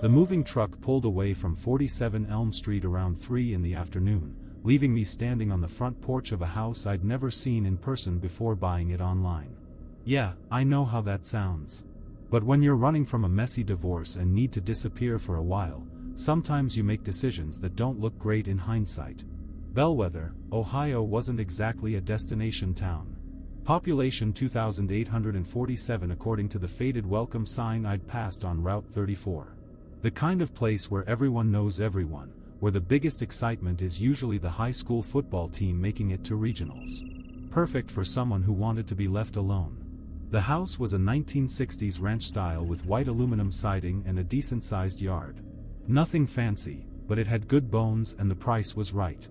The moving truck pulled away from 47 Elm Street around 3 in the afternoon, leaving me standing on the front porch of a house I'd never seen in person before buying it online. Yeah, I know how that sounds. But when you're running from a messy divorce and need to disappear for a while, sometimes you make decisions that don't look great in hindsight. Bellwether, Ohio wasn't exactly a destination town. Population 2,847 according to the faded welcome sign I'd passed on Route 34. The kind of place where everyone knows everyone, where the biggest excitement is usually the high school football team making it to regionals. Perfect for someone who wanted to be left alone. The house was a 1960s ranch style with white aluminum siding and a decent-sized yard. Nothing fancy, but it had good bones and the price was right.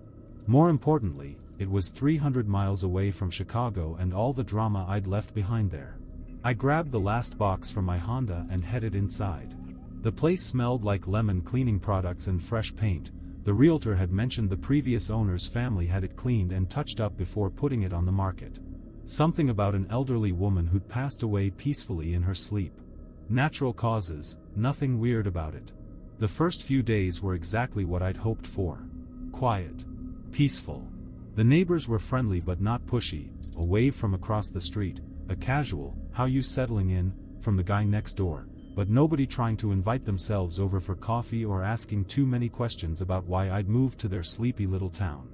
More importantly, it was 300 miles away from Chicago and all the drama I'd left behind there. I grabbed the last box from my Honda and headed inside. The place smelled like lemon cleaning products and fresh paint. The realtor had mentioned the previous owner's family had it cleaned and touched up before putting it on the market. Something about an elderly woman who'd passed away peacefully in her sleep. Natural causes, nothing weird about it. The first few days were exactly what I'd hoped for. Quiet. Peaceful. The neighbors were friendly but not pushy, a wave from across the street, a casual, "How you settling in?" from the guy next door, but nobody trying to invite themselves over for coffee or asking too many questions about why I'd moved to their sleepy little town.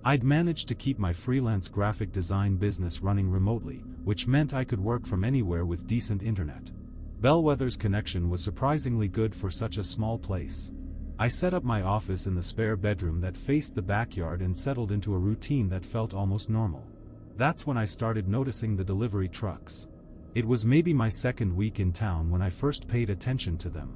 I'd managed to keep my freelance graphic design business running remotely, which meant I could work from anywhere with decent internet. Bellwether's connection was surprisingly good for such a small place. I set up my office in the spare bedroom that faced the backyard and settled into a routine that felt almost normal. That's when I started noticing the delivery trucks. It was maybe my second week in town when I first paid attention to them.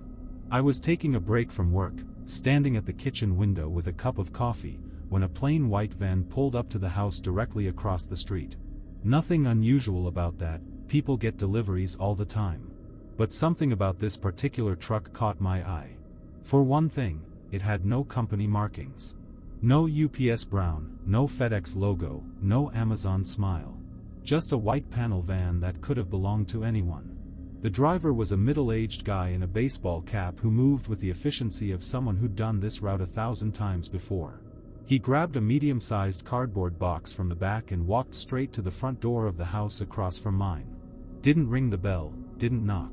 I was taking a break from work, standing at the kitchen window with a cup of coffee, when a plain white van pulled up to the house directly across the street. Nothing unusual about that, people get deliveries all the time. But something about this particular truck caught my eye. For one thing, it had no company markings. No UPS brown, no FedEx logo, no Amazon smile. Just a white panel van that could have belonged to anyone. The driver was a middle-aged guy in a baseball cap who moved with the efficiency of someone who'd done this route 1,000 times before. He grabbed a medium-sized cardboard box from the back and walked straight to the front door of the house across from mine. Didn't ring the bell, didn't knock.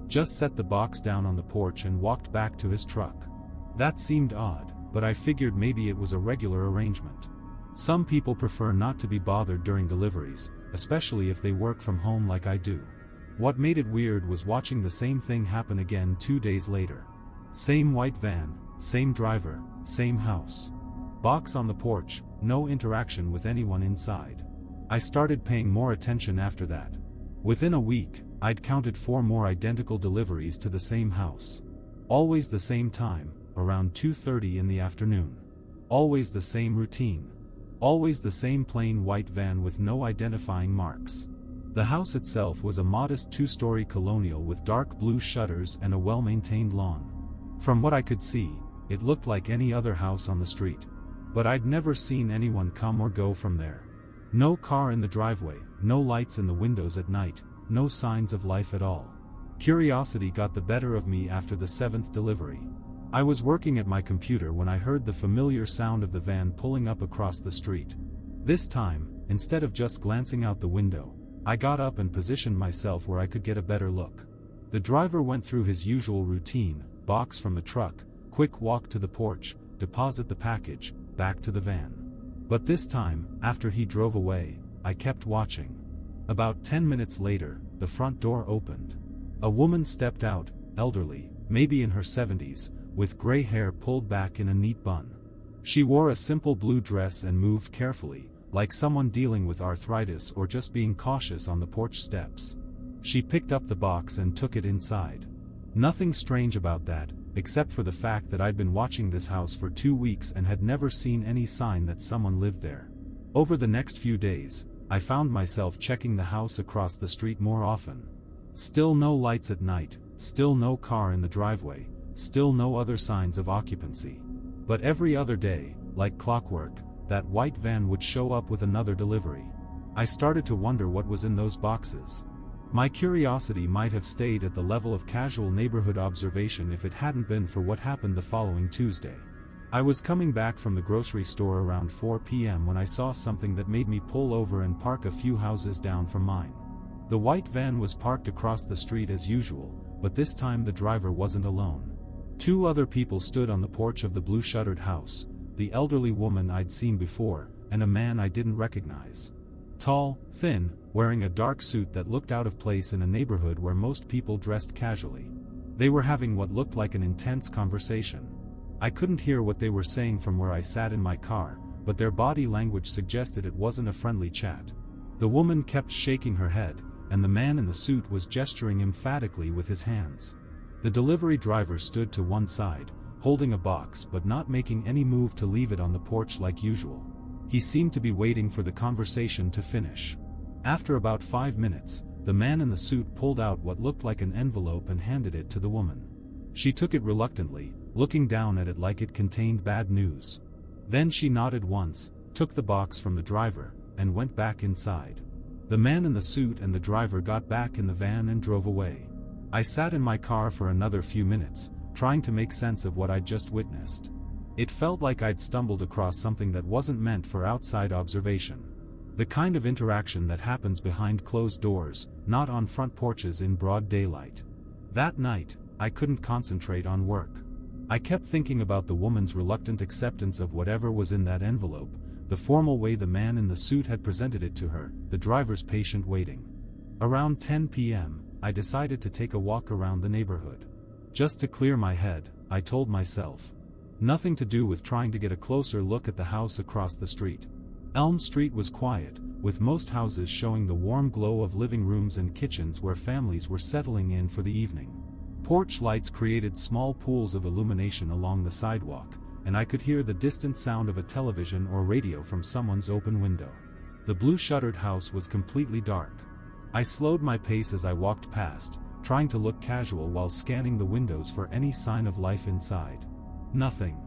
Just set the box down on the porch and walked back to his truck. That seemed odd, but I figured maybe it was a regular arrangement. Some people prefer not to be bothered during deliveries, especially if they work from home like I do. What made it weird was watching the same thing happen again 2 days later. Same white van, same driver, same house. Box on the porch, no interaction with anyone inside. I started paying more attention after that. Within a week, I'd counted 4 more identical deliveries to the same house. Always the same time, around 2:30 in the afternoon. Always the same routine. Always the same plain white van with no identifying marks. The house itself was a modest 2-story colonial with dark blue shutters and a well-maintained lawn. From what I could see, it looked like any other house on the street. But I'd never seen anyone come or go from there. No car in the driveway, no lights in the windows at night, no signs of life at all. Curiosity got the better of me after the 7th delivery. I was working at my computer when I heard the familiar sound of the van pulling up across the street. This time, instead of just glancing out the window, I got up and positioned myself where I could get a better look. The driver went through his usual routine: box from the truck, quick walk to the porch, deposit the package, back to the van. But this time, after he drove away, I kept watching. About 10 minutes later, the front door opened. A woman stepped out, elderly, maybe in her 70s, with gray hair pulled back in a neat bun. She wore a simple blue dress and moved carefully, like someone dealing with arthritis or just being cautious on the porch steps. She picked up the box and took it inside. Nothing strange about that, except for the fact that I'd been watching this house for 2 weeks and had never seen any sign that someone lived there. Over the next few days, I found myself checking the house across the street more often. Still no lights at night, still no car in the driveway, still no other signs of occupancy. But every other day, like clockwork, that white van would show up with another delivery. I started to wonder what was in those boxes. My curiosity might have stayed at the level of casual neighborhood observation if it hadn't been for what happened the following Tuesday. I was coming back from the grocery store around 4 p.m. when I saw something that made me pull over and park a few houses down from mine. The white van was parked across the street as usual, but this time the driver wasn't alone. Two other people stood on the porch of the blue-shuttered house, the elderly woman I'd seen before, and a man I didn't recognize. Tall, thin, wearing a dark suit that looked out of place in a neighborhood where most people dressed casually. They were having what looked like an intense conversation. I couldn't hear what they were saying from where I sat in my car, but their body language suggested it wasn't a friendly chat. The woman kept shaking her head, and the man in the suit was gesturing emphatically with his hands. The delivery driver stood to one side, holding a box but not making any move to leave it on the porch like usual. He seemed to be waiting for the conversation to finish. After about 5 minutes, the man in the suit pulled out what looked like an envelope and handed it to the woman. She took it reluctantly, looking down at it like it contained bad news. Then she nodded once, took the box from the driver, and went back inside. The man in the suit and the driver got back in the van and drove away. I sat in my car for another few minutes, trying to make sense of what I'd just witnessed. It felt like I'd stumbled across something that wasn't meant for outside observation. The kind of interaction that happens behind closed doors, not on front porches in broad daylight. That night, I couldn't concentrate on work. I kept thinking about the woman's reluctant acceptance of whatever was in that envelope, the formal way the man in the suit had presented it to her, the driver's patient waiting. Around 10 p.m., I decided to take a walk around the neighborhood. Just to clear my head, I told myself. Nothing to do with trying to get a closer look at the house across the street. Elm Street was quiet, with most houses showing the warm glow of living rooms and kitchens where families were settling in for the evening. Porch lights created small pools of illumination along the sidewalk, and I could hear the distant sound of a television or radio from someone's open window. The blue-shuttered house was completely dark. I slowed my pace as I walked past, trying to look casual while scanning the windows for any sign of life inside. Nothing.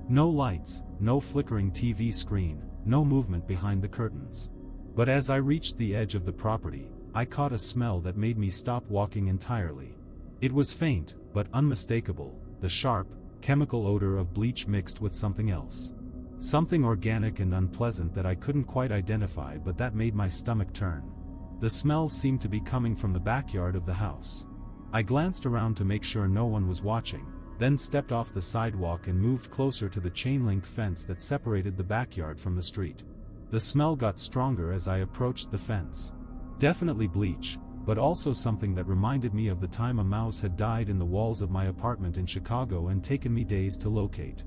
No lights, no flickering TV screen, no movement behind the curtains. But as I reached the edge of the property, I caught a smell that made me stop walking entirely. It was faint, but unmistakable, the sharp, chemical odor of bleach mixed with something else. Something organic and unpleasant that I couldn't quite identify, but that made my stomach turn. The smell seemed to be coming from the backyard of the house. I glanced around to make sure no one was watching, then stepped off the sidewalk and moved closer to the chain-link fence that separated the backyard from the street. The smell got stronger as I approached the fence. Definitely bleach, but also something that reminded me of the time a mouse had died in the walls of my apartment in Chicago and taken me days to locate.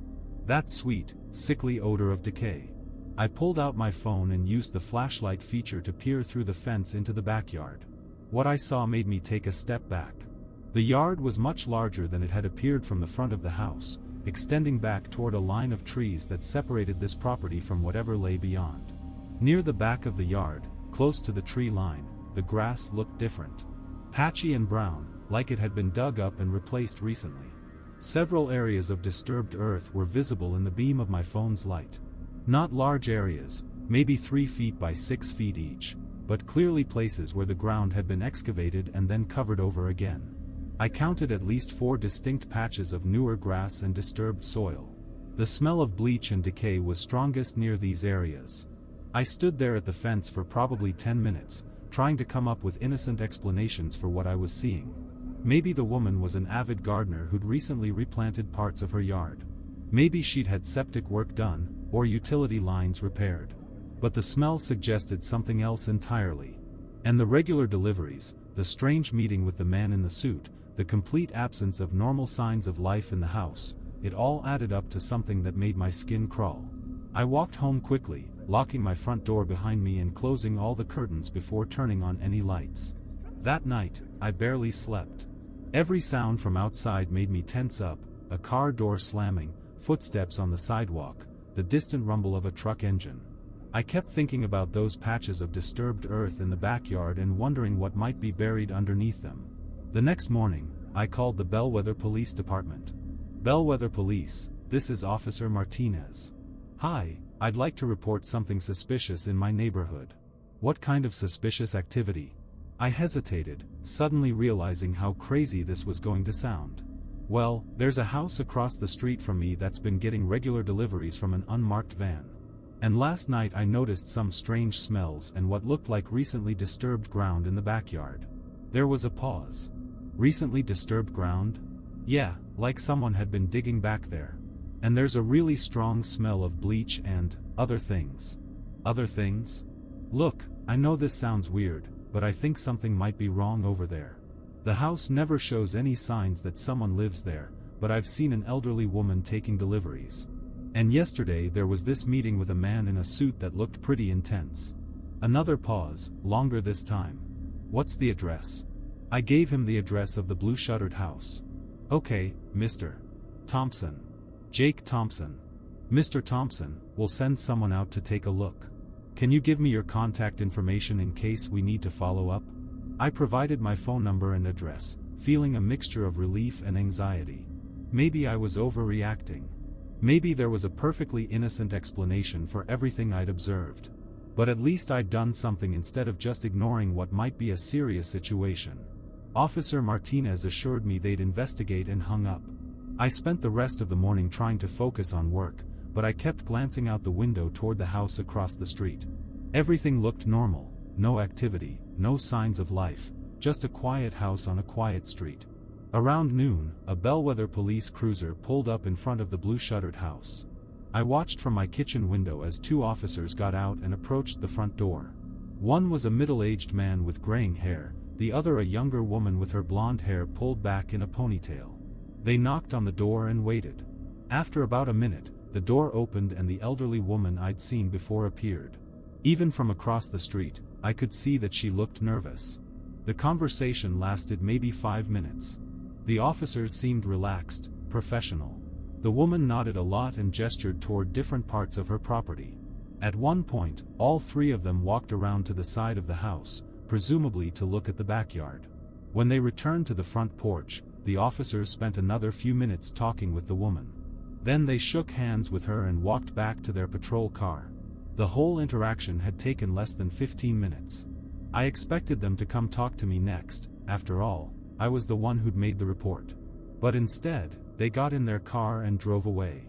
That sweet, sickly odor of decay. I pulled out my phone and used the flashlight feature to peer through the fence into the backyard. What I saw made me take a step back. The yard was much larger than it had appeared from the front of the house, extending back toward a line of trees that separated this property from whatever lay beyond. Near the back of the yard, close to the tree line, the grass looked different. Patchy and brown, like it had been dug up and replaced recently. Several areas of disturbed earth were visible in the beam of my phone's light. Not large areas, maybe 3 feet by 6 feet each, but clearly places where the ground had been excavated and then covered over again. I counted at least 4 distinct patches of newer grass and disturbed soil. The smell of bleach and decay was strongest near these areas. I stood there at the fence for probably 10 minutes, trying to come up with innocent explanations for what I was seeing. Maybe the woman was an avid gardener who'd recently replanted parts of her yard. Maybe she'd had septic work done, or utility lines repaired. But the smell suggested something else entirely. And the regular deliveries, the strange meeting with the man in the suit, the complete absence of normal signs of life in the house, it all added up to something that made my skin crawl. I walked home quickly, locking my front door behind me and closing all the curtains before turning on any lights. That night, I barely slept. Every sound from outside made me tense up, a car door slamming, footsteps on the sidewalk, the distant rumble of a truck engine. I kept thinking about those patches of disturbed earth in the backyard and wondering what might be buried underneath them. The next morning, I called the Bellwether Police Department. Bellwether Police, this is Officer Martinez. Hi, I'd like to report something suspicious in my neighborhood. What kind of suspicious activity? I hesitated, suddenly realizing how crazy this was going to sound. Well, there's a house across the street from me that's been getting regular deliveries from an unmarked van. And last night I noticed some strange smells and what looked like recently disturbed ground in the backyard. There was a pause. Recently disturbed ground? Yeah, like someone had been digging back there. And there's a really strong smell of bleach and other things. Other things? Look, I know this sounds weird, but I think something might be wrong over there. The house never shows any signs that someone lives there, but I've seen an elderly woman taking deliveries. And yesterday there was this meeting with a man in a suit that looked pretty intense. Another pause, longer this time. What's the address? I gave him the address of the blue-shuttered house. Okay, Mr. Thompson. Jake Thompson. Mr. Thompson, we'll send someone out to take a look. Can you give me your contact information in case we need to follow up? I provided my phone number and address, feeling a mixture of relief and anxiety. Maybe I was overreacting. Maybe there was a perfectly innocent explanation for everything I'd observed. But at least I'd done something instead of just ignoring what might be a serious situation. Officer Martinez assured me they'd investigate and hung up. I spent the rest of the morning trying to focus on work, but I kept glancing out the window toward the house across the street. Everything looked normal, no activity, no signs of life, just a quiet house on a quiet street. Around noon, a bellwether police cruiser pulled up in front of the blue-shuttered house. I watched from my kitchen window as two officers got out and approached the front door. One was a middle-aged man with graying hair, the other a younger woman with her blonde hair pulled back in a ponytail. They knocked on the door and waited. After about a minute, the door opened and the elderly woman I'd seen before appeared. Even from across the street, I could see that she looked nervous. The conversation lasted maybe 5 minutes. The officers seemed relaxed, professional. The woman nodded a lot and gestured toward different parts of her property. At one point, all three of them walked around to the side of the house, presumably to look at the backyard. When they returned to the front porch, the officers spent another few minutes talking with the woman. Then they shook hands with her and walked back to their patrol car. The whole interaction had taken less than 15 minutes. I expected them to come talk to me next. After all, I was the one who'd made the report. But instead, they got in their car and drove away.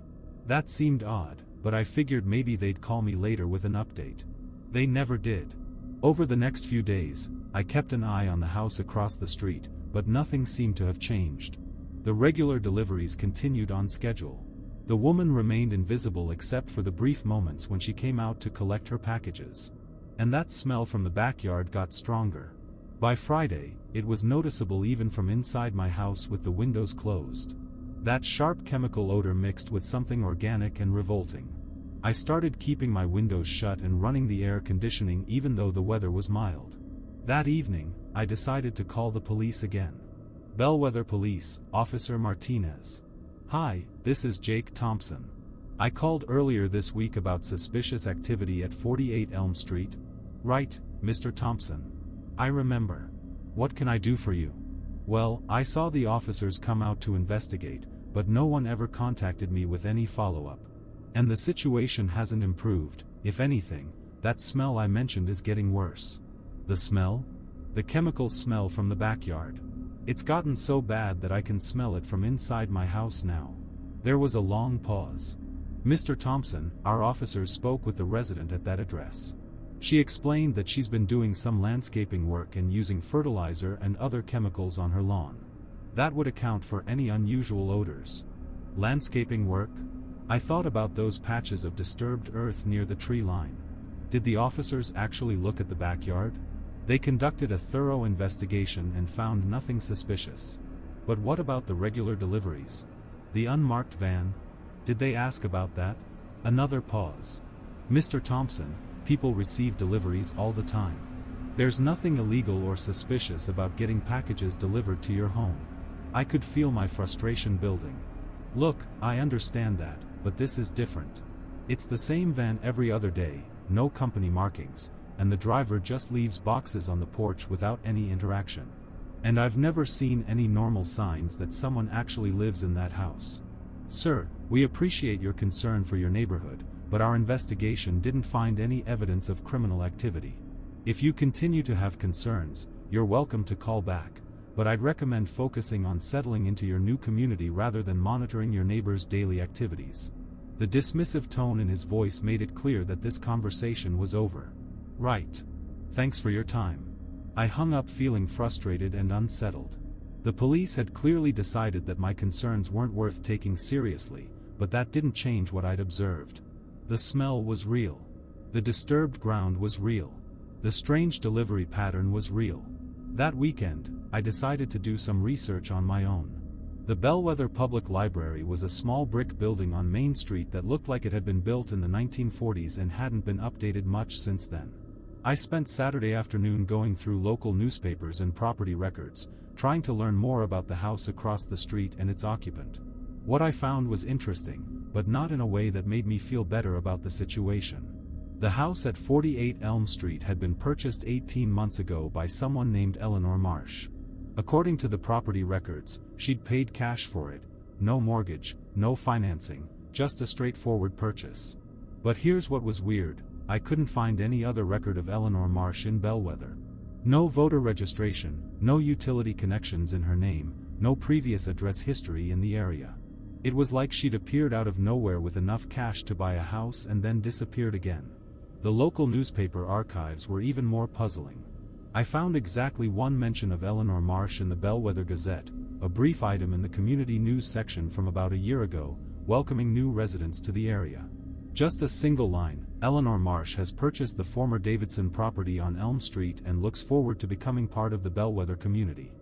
That seemed odd, but I figured maybe they'd call me later with an update. They never did. Over the next few days, I kept an eye on the house across the street, but nothing seemed to have changed. The regular deliveries continued on schedule. The woman remained invisible except for the brief moments when she came out to collect her packages. And that smell from the backyard got stronger. By Friday, it was noticeable even from inside my house with the windows closed. That sharp chemical odor mixed with something organic and revolting. I started keeping my windows shut and running the air conditioning even though the weather was mild. That evening, I decided to call the police again. Bellwether Police, Officer Martinez. Hi, this is Jake Thompson. I called earlier this week about suspicious activity at 48 Elm Street. Right, Mr. Thompson. I remember. What can I do for you? Well, I saw the officers come out to investigate, but no one ever contacted me with any follow-up. And the situation hasn't improved. If anything, that smell I mentioned is getting worse. The smell? The chemical smell from the backyard. It's gotten so bad that I can smell it from inside my house now. There was a long pause. Mr. Thompson, our officers spoke with the resident at that address. She explained that she's been doing some landscaping work and using fertilizer and other chemicals on her lawn. That would account for any unusual odors. Landscaping work? I thought about those patches of disturbed earth near the tree line. Did the officers actually look at the backyard? They conducted a thorough investigation and found nothing suspicious. But what about the regular deliveries? The unmarked van? Did they ask about that? Another pause. Mr. Thompson, people receive deliveries all the time. There's nothing illegal or suspicious about getting packages delivered to your home. I could feel my frustration building. Look, I understand that, but this is different. It's the same van every other day, no company markings, and the driver just leaves boxes on the porch without any interaction. And I've never seen any normal signs that someone actually lives in that house. Sir, we appreciate your concern for your neighborhood, but our investigation didn't find any evidence of criminal activity. If you continue to have concerns, you're welcome to call back, but I'd recommend focusing on settling into your new community rather than monitoring your neighbor's daily activities." The dismissive tone in his voice made it clear that this conversation was over. "Right. Thanks for your time." I hung up feeling frustrated and unsettled. The police had clearly decided that my concerns weren't worth taking seriously, but that didn't change what I'd observed. The smell was real. The disturbed ground was real. The strange delivery pattern was real. That weekend, I decided to do some research on my own. The Bellwether Public Library was a small brick building on Main Street that looked like it had been built in the 1940s and hadn't been updated much since then. I spent Saturday afternoon going through local newspapers and property records, trying to learn more about the house across the street and its occupant. What I found was interesting, but not in a way that made me feel better about the situation. The house at 48 Elm Street had been purchased 18 months ago by someone named Eleanor Marsh. According to the property records, she'd paid cash for it, no mortgage, no financing, just a straightforward purchase. But here's what was weird: I couldn't find any other record of Eleanor Marsh in Bellwether. No voter registration, no utility connections in her name, no previous address history in the area. It was like she'd appeared out of nowhere with enough cash to buy a house and then disappeared again. The local newspaper archives were even more puzzling. I found exactly one mention of Eleanor Marsh in the Bellwether Gazette, a brief item in the community news section from about a year ago, welcoming new residents to the area. Just a single line: "Eleanor Marsh has purchased the former Davidson property on Elm Street and looks forward to becoming part of the Bellwether community."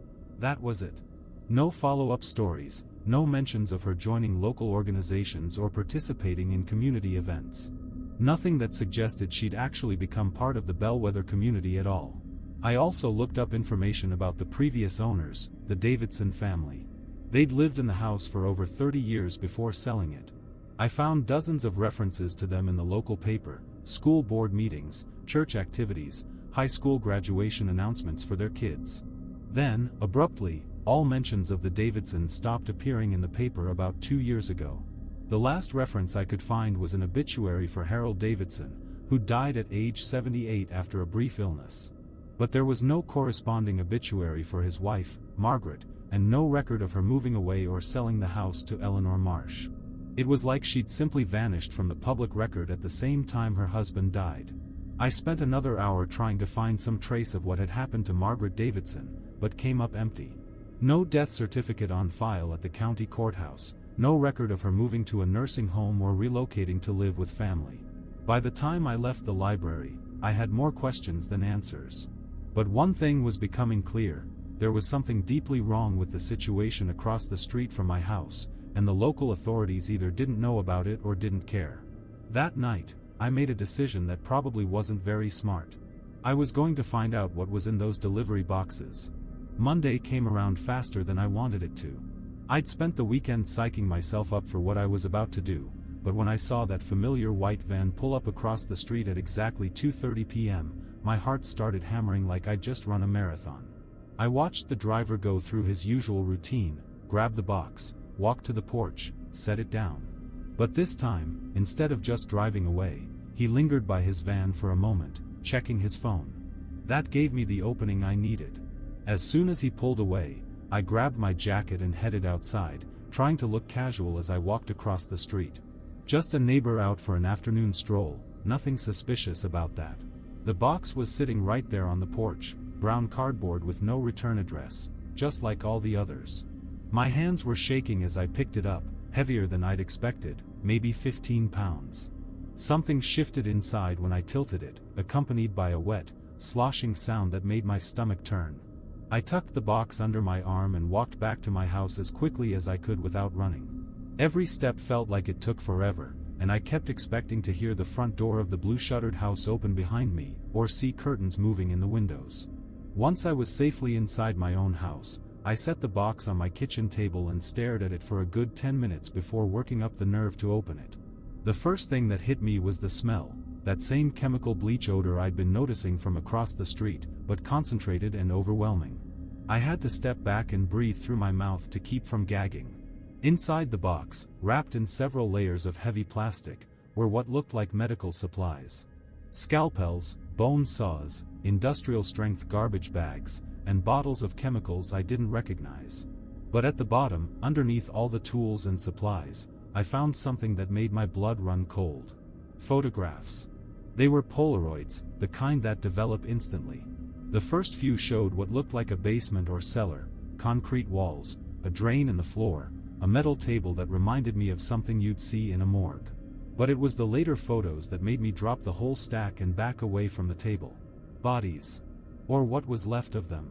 That was it. No follow-up stories, no mentions of her joining local organizations or participating in community events. Nothing that suggested she'd actually become part of the Bellwether community at all. I also looked up information about the previous owners, the Davidson family. They'd lived in the house for over 30 years before selling it. I found dozens of references to them in the local paper, school board meetings, church activities, high school graduation announcements for their kids. Then, abruptly, all mentions of the Davidsons stopped appearing in the paper about 2 years ago. The last reference I could find was an obituary for Harold Davidson, who died at age 78 after a brief illness. But there was no corresponding obituary for his wife, Margaret, and no record of her moving away or selling the house to Eleanor Marsh. It was like she'd simply vanished from the public record at the same time her husband died. I spent another hour trying to find some trace of what had happened to Margaret Davidson, but came up empty. No death certificate on file at the county courthouse, no record of her moving to a nursing home or relocating to live with family. By the time I left the library, I had more questions than answers. But one thing was becoming clear: there was something deeply wrong with the situation across the street from my house, and the local authorities either didn't know about it or didn't care. That night, I made a decision that probably wasn't very smart. I was going to find out what was in those delivery boxes. Monday came around faster than I wanted it to. I'd spent the weekend psyching myself up for what I was about to do, but when I saw that familiar white van pull up across the street at exactly 2:30 p.m., my heart started hammering like I'd just run a marathon. I watched the driver go through his usual routine, grab the box, walk to the porch, set it down. But this time, instead of just driving away, he lingered by his van for a moment, checking his phone. That gave me the opening I needed. As soon as he pulled away, I grabbed my jacket and headed outside, trying to look casual as I walked across the street. Just a neighbor out for an afternoon stroll, nothing suspicious about that. The box was sitting right there on the porch, brown cardboard with no return address, just like all the others. My hands were shaking as I picked it up, heavier than I'd expected, maybe 15 pounds. Something shifted inside when I tilted it, accompanied by a wet, sloshing sound that made my stomach turn. I tucked the box under my arm and walked back to my house as quickly as I could without running. Every step felt like it took forever, and I kept expecting to hear the front door of the blue-shuttered house open behind me, or see curtains moving in the windows. Once I was safely inside my own house, I set the box on my kitchen table and stared at it for a good 10 minutes before working up the nerve to open it. The first thing that hit me was the smell, that same chemical bleach odor I'd been noticing from across the street, but concentrated and overwhelming. I had to step back and breathe through my mouth to keep from gagging. Inside the box, wrapped in several layers of heavy plastic, were what looked like medical supplies. Scalpels, bone saws, industrial-strength garbage bags, and bottles of chemicals I didn't recognize. But at the bottom, underneath all the tools and supplies, I found something that made my blood run cold. Photographs. They were Polaroids, the kind that develop instantly. The first few showed what looked like a basement or cellar, concrete walls, a drain in the floor, a metal table that reminded me of something you'd see in a morgue. But it was the later photos that made me drop the whole stack and back away from the table. Bodies. Or what was left of them.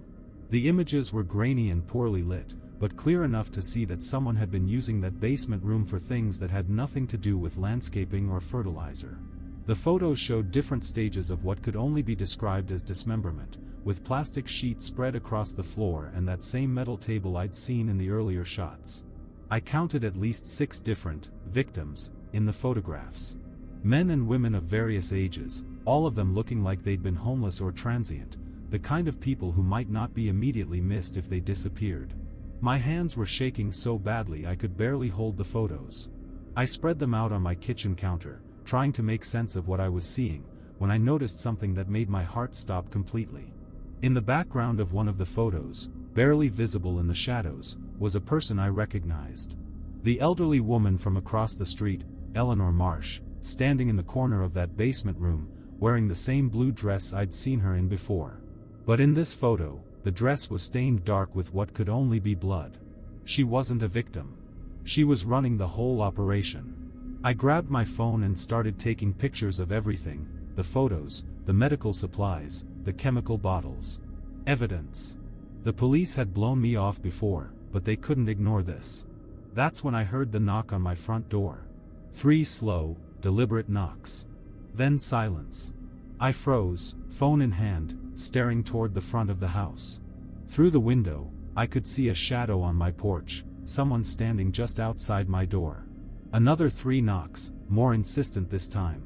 The images were grainy and poorly lit, but clear enough to see that someone had been using that basement room for things that had nothing to do with landscaping or fertilizer. The photos showed different stages of what could only be described as dismemberment, with plastic sheets spread across the floor and that same metal table I'd seen in the earlier shots. I counted at least 6 different victims in the photographs. Men and women of various ages, all of them looking like they'd been homeless or transient, the kind of people who might not be immediately missed if they disappeared. My hands were shaking so badly I could barely hold the photos. I spread them out on my kitchen counter, trying to make sense of what I was seeing, when I noticed something that made my heart stop completely. In the background of one of the photos, barely visible in the shadows, was a person I recognized. The elderly woman from across the street, Eleanor Marsh, standing in the corner of that basement room, wearing the same blue dress I'd seen her in before. But in this photo, the dress was stained dark with what could only be blood. She wasn't a victim. She was running the whole operation. I grabbed my phone and started taking pictures of everything, the photos, the medical supplies, the chemical bottles. Evidence. The police had blown me off before, but they couldn't ignore this. That's when I heard the knock on my front door. 3 slow, deliberate knocks. Then silence. I froze, phone in hand, staring toward the front of the house. Through the window, I could see a shadow on my porch, someone standing just outside my door. Another 3 knocks, more insistent this time.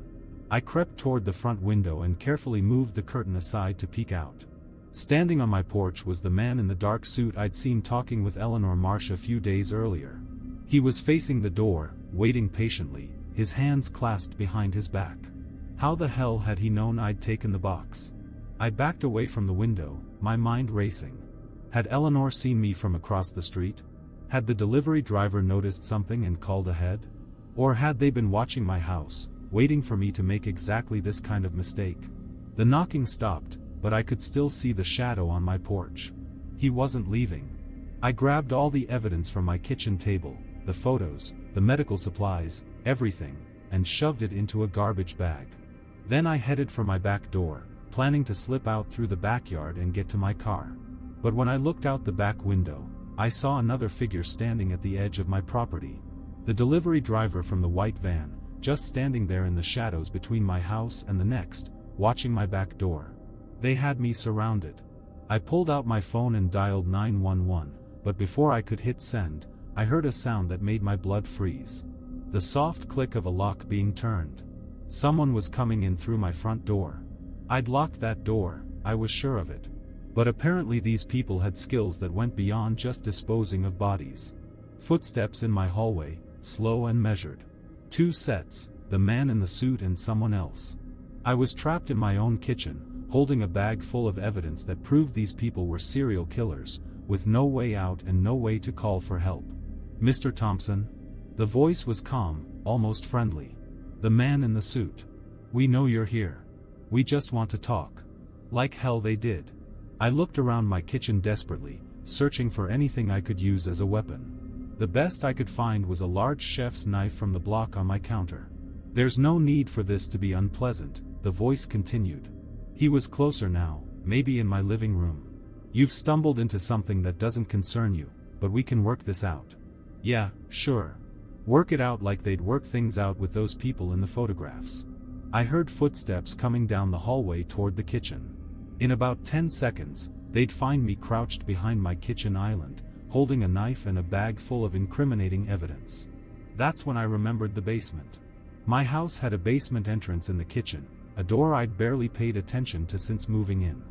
I crept toward the front window and carefully moved the curtain aside to peek out. Standing on my porch was the man in the dark suit I'd seen talking with Eleanor Marsh a few days earlier. He was facing the door, waiting patiently, his hands clasped behind his back. How the hell had he known I'd taken the box? I backed away from the window, my mind racing. Had Eleanor seen me from across the street? Had the delivery driver noticed something and called ahead? Or had they been watching my house, waiting for me to make exactly this kind of mistake? The knocking stopped, but I could still see the shadow on my porch. He wasn't leaving. I grabbed all the evidence from my kitchen table, the photos, the medical supplies, everything, and shoved it into a garbage bag. Then I headed for my back door, planning to slip out through the backyard and get to my car. But when I looked out the back window, I saw another figure standing at the edge of my property. The delivery driver from the white van, just standing there in the shadows between my house and the next, watching my back door. They had me surrounded. I pulled out my phone and dialed 911, but before I could hit send, I heard a sound that made my blood freeze. The soft click of a lock being turned. Someone was coming in through my front door. I'd locked that door, I was sure of it. But apparently these people had skills that went beyond just disposing of bodies. Footsteps in my hallway, slow and measured. 2 sets, the man in the suit and someone else. I was trapped in my own kitchen, holding a bag full of evidence that proved these people were serial killers, with no way out and no way to call for help. Mr. Thompson? The voice was calm, almost friendly. The man in the suit. We know you're here. We just want to talk. Like hell they did. I looked around my kitchen desperately, searching for anything I could use as a weapon. The best I could find was a large chef's knife from the block on my counter. There's no need for this to be unpleasant, the voice continued. He was closer now, maybe in my living room. You've stumbled into something that doesn't concern you, but we can work this out. Yeah, sure. Work it out like they'd work things out with those people in the photographs. I heard footsteps coming down the hallway toward the kitchen. In about 10 seconds, they'd find me crouched behind my kitchen island, holding a knife and a bag full of incriminating evidence. That's when I remembered the basement. My house had a basement entrance in the kitchen, a door I'd barely paid attention to since moving in.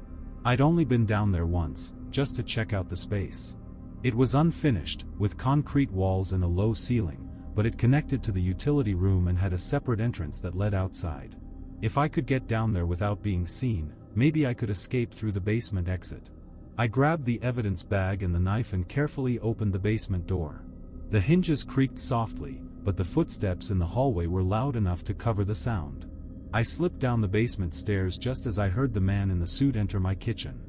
I'd only been down there once, just to check out the space. It was unfinished, with concrete walls and a low ceiling, but it connected to the utility room and had a separate entrance that led outside. If I could get down there without being seen, maybe I could escape through the basement exit. I grabbed the evidence bag and the knife and carefully opened the basement door. The hinges creaked softly, but the footsteps in the hallway were loud enough to cover the sound. I slipped down the basement stairs just as I heard the man in the suit enter my kitchen.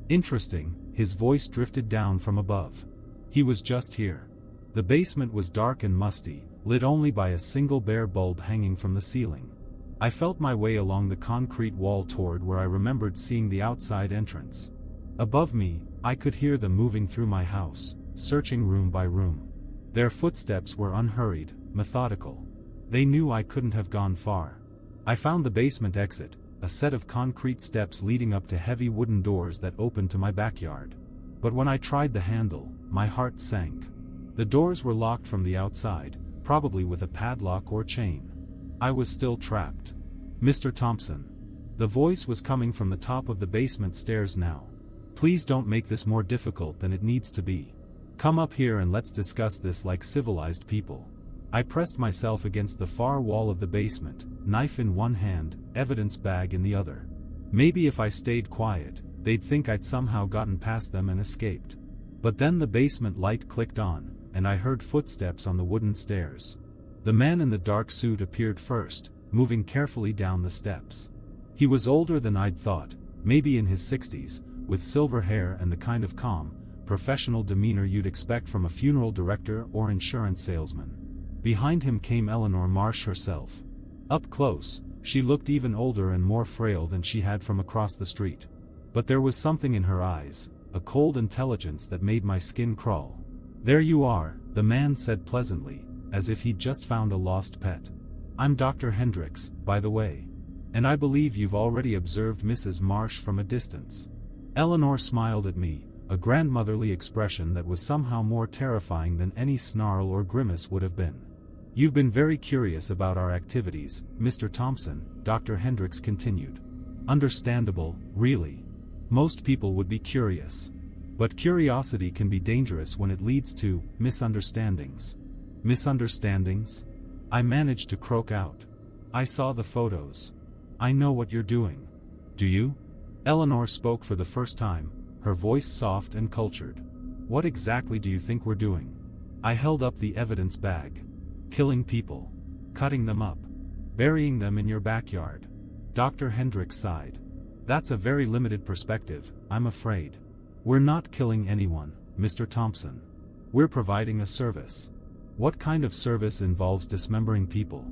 Interesting, his voice drifted down from above. He was just here. The basement was dark and musty, lit only by a single bare bulb hanging from the ceiling. I felt my way along the concrete wall toward where I remembered seeing the outside entrance. Above me, I could hear them moving through my house, searching room by room. Their footsteps were unhurried, methodical. They knew I couldn't have gone far. I found the basement exit, a set of concrete steps leading up to heavy wooden doors that opened to my backyard. But when I tried the handle, my heart sank. The doors were locked from the outside, probably with a padlock or chain. I was still trapped. "Mr. Thompson." The voice was coming from the top of the basement stairs now. "Please don't make this more difficult than it needs to be. Come up here and let's discuss this like civilized people." I pressed myself against the far wall of the basement, knife in one hand, evidence bag in the other. Maybe if I stayed quiet, they'd think I'd somehow gotten past them and escaped. But then the basement light clicked on, and I heard footsteps on the wooden stairs. The man in the dark suit appeared first, moving carefully down the steps. He was older than I'd thought, maybe in his 60s, with silver hair and the kind of calm, professional demeanor you'd expect from a funeral director or insurance salesman. Behind him came Eleanor Marsh herself. Up close, she looked even older and more frail than she had from across the street. But there was something in her eyes, a cold intelligence that made my skin crawl. "There you are," the man said pleasantly, as if he'd just found a lost pet. "I'm Dr. Hendricks, by the way. And I believe you've already observed Mrs. Marsh from a distance." Eleanor smiled at me, a grandmotherly expression that was somehow more terrifying than any snarl or grimace would have been. "You've been very curious about our activities, Mr. Thompson," Dr. Hendricks continued. "Understandable, really. Most people would be curious. But curiosity can be dangerous when it leads to misunderstandings." "Misunderstandings?" I managed to croak out. "I saw the photos. I know what you're doing." "Do you?" Eleanor spoke for the first time, her voice soft and cultured. "What exactly do you think we're doing?" I held up the evidence bag. "Killing people. Cutting them up. Burying them in your backyard." Dr. Hendricks sighed. "That's a very limited perspective, I'm afraid. We're not killing anyone, Mr. Thompson. We're providing a service." "What kind of service involves dismembering people?"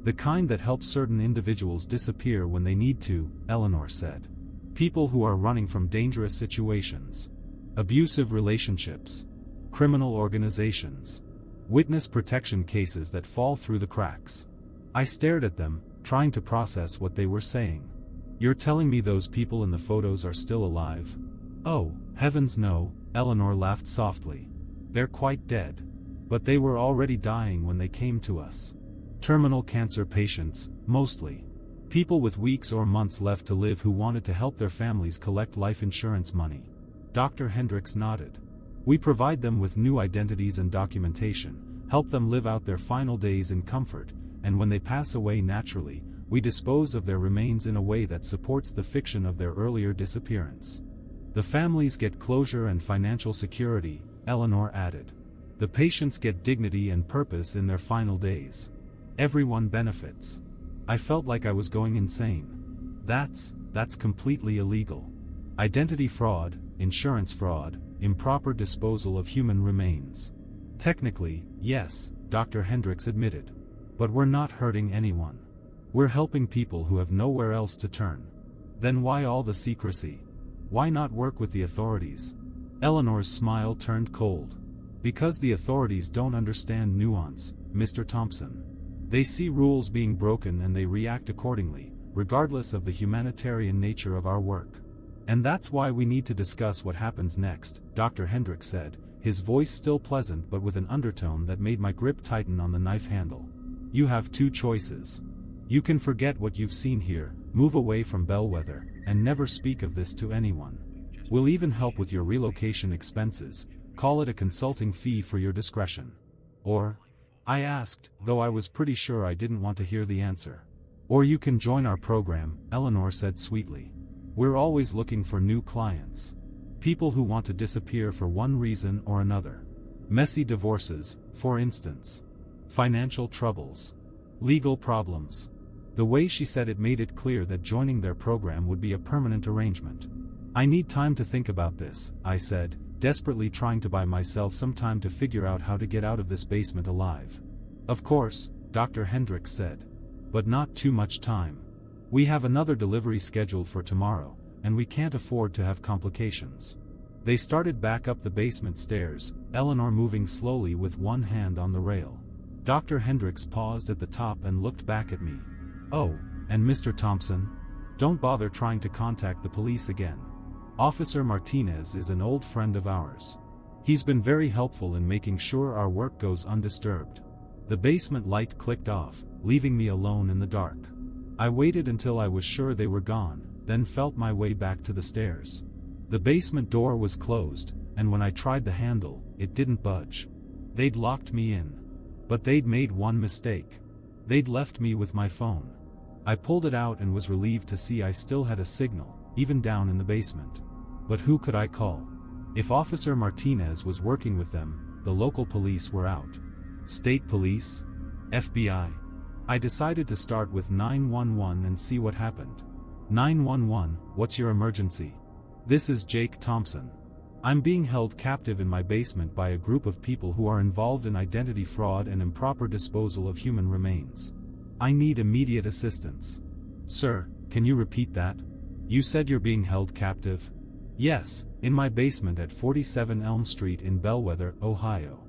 "The kind that helps certain individuals disappear when they need to," Eleanor said. "People who are running from dangerous situations. Abusive relationships. Criminal organizations. Witness protection cases that fall through the cracks." I stared at them, trying to process what they were saying. "You're telling me those people in the photos are still alive?" "Oh, heavens no," Eleanor laughed softly. "They're quite dead. But they were already dying when they came to us. Terminal cancer patients, mostly. People with weeks or months left to live who wanted to help their families collect life insurance money." Dr. Hendricks nodded. "We provide them with new identities and documentation, help them live out their final days in comfort, and when they pass away naturally, we dispose of their remains in a way that supports the fiction of their earlier disappearance. The families get closure and financial security," Eleanor added. "The patients get dignity and purpose in their final days. Everyone benefits." I felt like I was going insane. That's completely illegal. Identity fraud, insurance fraud, improper disposal of human remains. "Technically, yes," Dr. Hendricks admitted. "But we're not hurting anyone. We're helping people who have nowhere else to turn." "Then why all the secrecy? Why not work with the authorities?" Eleanor's smile turned cold. "Because the authorities don't understand nuance, Mr. Thompson. They see rules being broken and they react accordingly, regardless of the humanitarian nature of our work. And that's why we need to discuss what happens next," Dr. Hendricks said, his voice still pleasant but with an undertone that made my grip tighten on the knife handle. "You have two choices. You can forget what you've seen here, move away from Bellwether, and never speak of this to anyone. We'll even help with your relocation expenses, call it a consulting fee for your discretion. Or," I asked, though I was pretty sure I didn't want to hear the answer. "Or you can join our program," Eleanor said sweetly. "We're always looking for new clients." People who want to disappear for one reason or another. Messy divorces, for instance. Financial troubles. Legal problems. The way she said it made it clear that joining their program would be a permanent arrangement. I need time to think about this, I said, desperately trying to buy myself some time to figure out how to get out of this basement alive. Of course, Dr. Hendricks said. But not too much time. We have another delivery scheduled for tomorrow, and we can't afford to have complications. They started back up the basement stairs, Eleanor moving slowly with one hand on the rail. Dr. Hendricks paused at the top and looked back at me. Oh, and Mr. Thompson? Don't bother trying to contact the police again. Officer Martinez is an old friend of ours. He's been very helpful in making sure our work goes undisturbed. The basement light clicked off, leaving me alone in the dark. I waited until I was sure they were gone, then felt my way back to the stairs. The basement door was closed, and when I tried the handle, it didn't budge. They'd locked me in. But they'd made one mistake. They'd left me with my phone. I pulled it out and was relieved to see I still had a signal, even down in the basement. But who could I call? If Officer Martinez was working with them, the local police were out. State police? FBI? I decided to start with 911 and see what happened. 911, what's your emergency? This is Jake Thompson. I'm being held captive in my basement by a group of people who are involved in identity fraud and improper disposal of human remains. I need immediate assistance. Sir, can you repeat that? You said you're being held captive? Yes, in my basement at 47 Elm Street in Bellwether, Ohio.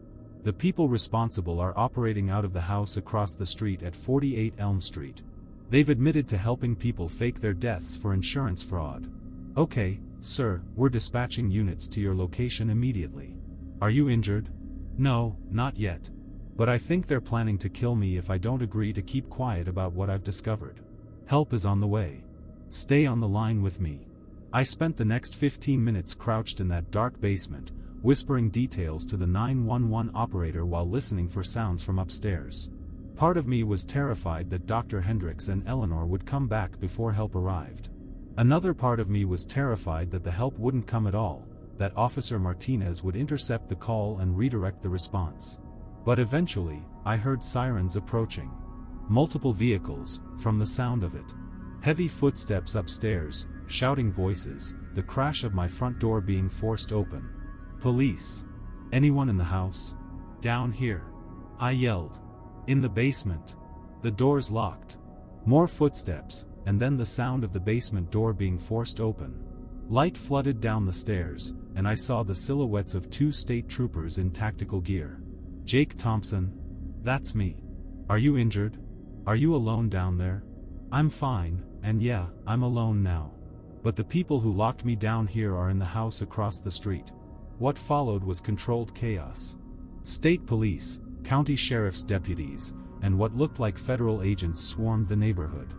The people responsible are operating out of the house across the street at 48 Elm Street. They've admitted to helping people fake their deaths for insurance fraud. Okay, sir, we're dispatching units to your location immediately. Are you injured? No, not yet. But I think they're planning to kill me if I don't agree to keep quiet about what I've discovered. Help is on the way. Stay on the line with me. I spent the next 15 minutes crouched in that dark basement, whispering details to the 911 operator while listening for sounds from upstairs. Part of me was terrified that Dr. Hendricks and Eleanor would come back before help arrived. Another part of me was terrified that the help wouldn't come at all, that Officer Martinez would intercept the call and redirect the response. But eventually, I heard sirens approaching. Multiple vehicles, from the sound of it. Heavy footsteps upstairs, shouting voices, the crash of my front door being forced open. Police. Anyone in the house? Down here. I yelled. In the basement. The door's locked. More footsteps, and then the sound of the basement door being forced open. Light flooded down the stairs, and I saw the silhouettes of two state troopers in tactical gear. Jake Thompson? That's me. Are you injured? Are you alone down there? I'm fine, and yeah, I'm alone now. But the people who locked me down here are in the house across the street. What followed was controlled chaos. State police, county sheriff's deputies, and what looked like federal agents swarmed the neighborhood.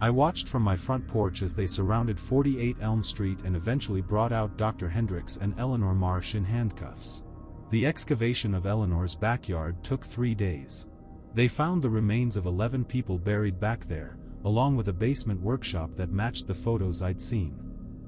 I watched from my front porch as they surrounded 48 Elm Street and eventually brought out Dr. Hendricks and Eleanor Marsh in handcuffs. The excavation of Eleanor's backyard took 3 days. They found the remains of 11 people buried back there, along with a basement workshop that matched the photos I'd seen.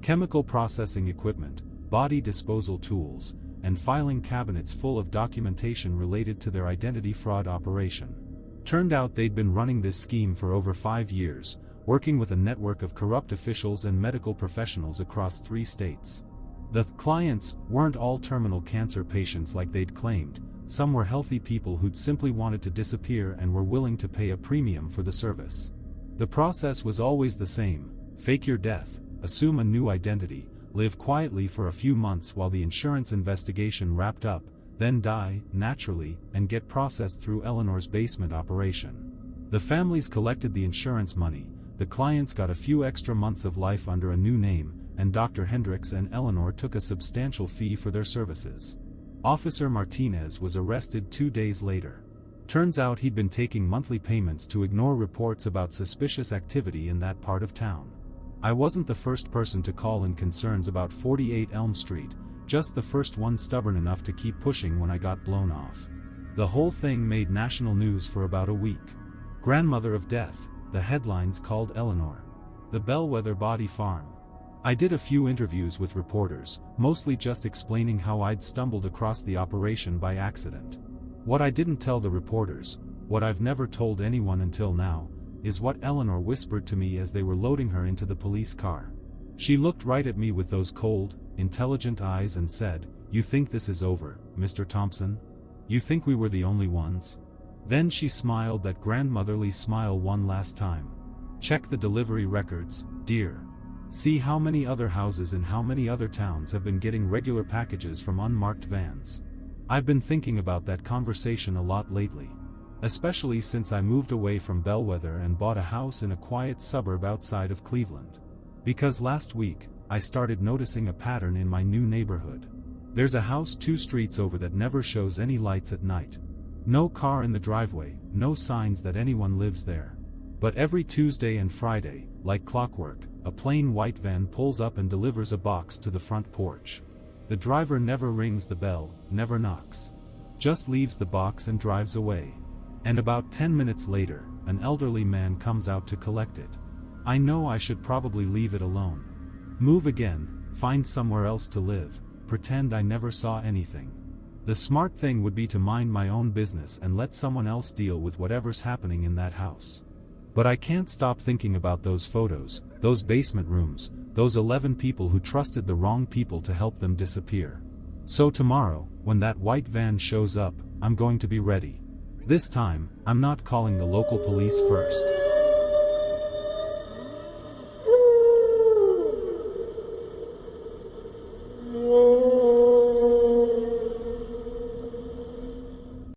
Chemical processing equipment, body disposal tools, and filing cabinets full of documentation related to their identity fraud operation. Turned out they'd been running this scheme for over 5 years, working with a network of corrupt officials and medical professionals across 3 states. The clients weren't all terminal cancer patients like they'd claimed. Some were healthy people who'd simply wanted to disappear and were willing to pay a premium for the service. The process was always the same: fake your death, assume a new identity, live quietly for a few months while the insurance investigation wrapped up, then die, naturally, and get processed through Eleanor's basement operation. The families collected the insurance money, the clients got a few extra months of life under a new name, and Dr. Hendricks and Eleanor took a substantial fee for their services. Officer Martinez was arrested 2 days later. Turns out he'd been taking monthly payments to ignore reports about suspicious activity in that part of town. I wasn't the first person to call in concerns about 48 Elm Street, just the first one stubborn enough to keep pushing when I got blown off. The whole thing made national news for about a week. Grandmother of Death, the headlines called Eleanor. The Bellwether Body Farm. I did a few interviews with reporters, mostly just explaining how I'd stumbled across the operation by accident. What I didn't tell the reporters, what I've never told anyone until now, is what Eleanor whispered to me as they were loading her into the police car. She looked right at me with those cold, intelligent eyes and said, "You think this is over, Mr. Thompson? You think we were the only ones?" Then she smiled that grandmotherly smile one last time. "Check the delivery records, dear. See how many other houses in how many other towns have been getting regular packages from unmarked vans." I've been thinking about that conversation a lot lately. Especially since I moved away from Bellwether and bought a house in a quiet suburb outside of Cleveland. Because last week, I started noticing a pattern in my new neighborhood. There's a house 2 streets over that never shows any lights at night. No car in the driveway, no signs that anyone lives there. But every Tuesday and Friday, like clockwork, a plain white van pulls up and delivers a box to the front porch. The driver never rings the bell, never knocks. Just leaves the box and drives away. And about 10 minutes later, an elderly man comes out to collect it. I know I should probably leave it alone. Move again, find somewhere else to live, pretend I never saw anything. The smart thing would be to mind my own business and let someone else deal with whatever's happening in that house. But I can't stop thinking about those photos, those basement rooms, those 11 people who trusted the wrong people to help them disappear. So tomorrow, when that white van shows up, I'm going to be ready. This time, I'm not calling the local police first.